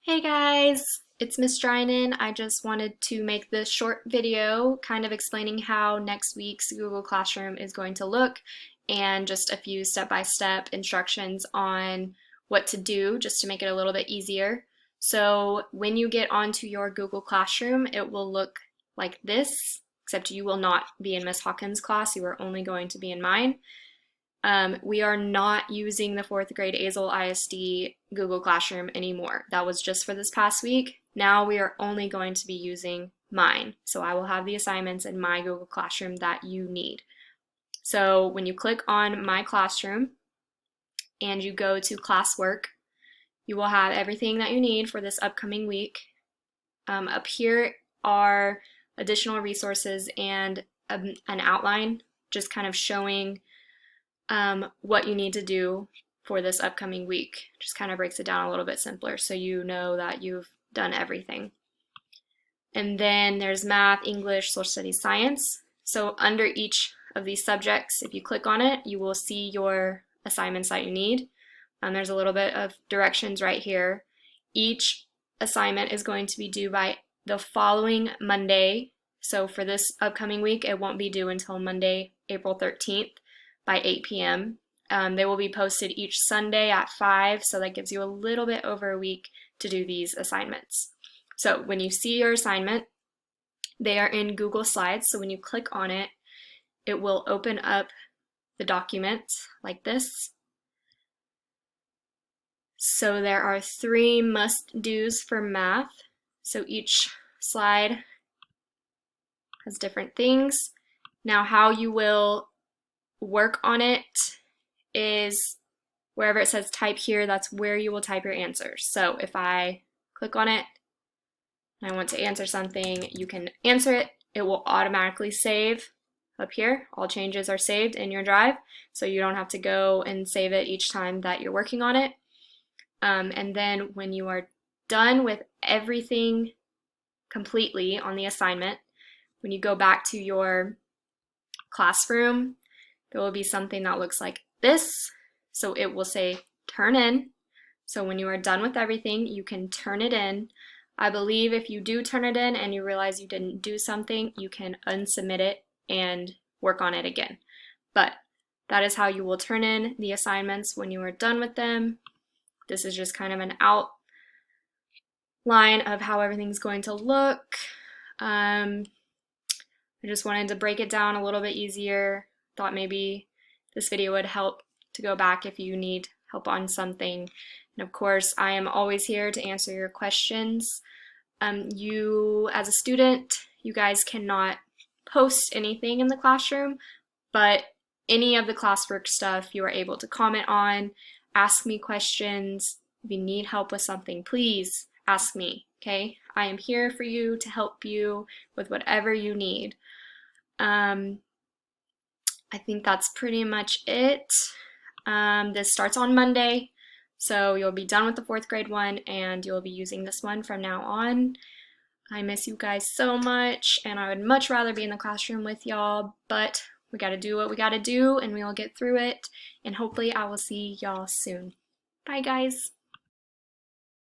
Hey guys, it's Miss Drynan. I just wanted to make this short video kind of explaining how next week's Google Classroom is going to look and just a few step-by-step instructions on what to do just to make it a little bit easier. So when you get onto your Google Classroom, it will look like this, except you will not be in Miss Hawkins' class. You are only going to be in mine. We are not using the fourth grade Azle ISD Google Classroom anymore. That was just for this past week. Now we are only going to be using mine. So I will have the assignments in my Google Classroom that you need. So when you click on My Classroom and you go to classwork, you will have everything that you need for this upcoming week. Up here are additional resources and an outline just kind of showing what you need to do for this upcoming week. Just kind of breaks it down a little bit simpler so you know that you've done everything. And then there's math, English, social studies, science. So under each of these subjects, if you click on it, you will see your assignments that you need. There's a little bit of directions right here. Each assignment is going to be due by the following Monday. So for this upcoming week, it won't be due until Monday, April 13th. By 8 p.m. They will be posted each Sunday at 5, so that gives you a little bit over a week to do these assignments. So when you see your assignment, they are in Google Slides, so when you click on it, it will open up the document like this. So there are 3 must-dos for math, so each slide has different things. Now how you will work on it is wherever it says type here, that's where you will type your answers. So if I click on it and I want to answer something, you can answer it. It will automatically save up here. All changes are saved in your drive, so you don't have to go and save it each time that you're working on it. And then when you are done with everything completely on the assignment, when you go back to your classroom, there will be something that looks like this. So it will say turn in. So when you are done with everything, you can turn it in. I believe if you do turn it in and you realize you didn't do something, you can unsubmit it and work on it again. But that is how you will turn in the assignments when you are done with them. This is just kind of an outline of how everything's going to look. I just wanted to break it down a little bit easier. Thought maybe this video would help to go back if you need help on something. And of course, I am always here to answer your questions. You, as a student, you guys cannot post anything in the classroom, but any of the classwork stuff you are able to comment on, ask me questions. If you need help with something, please ask me, okay? I am here for you to help you with whatever you need. I think that's pretty much it. This starts on Monday, so you'll be done with the fourth grade one and you'll be using this one from now on. I miss you guys so much and I would much rather be in the classroom with y'all, but we gotta do what we gotta do and we'll get through it, and hopefully I will see y'all soon. Bye guys.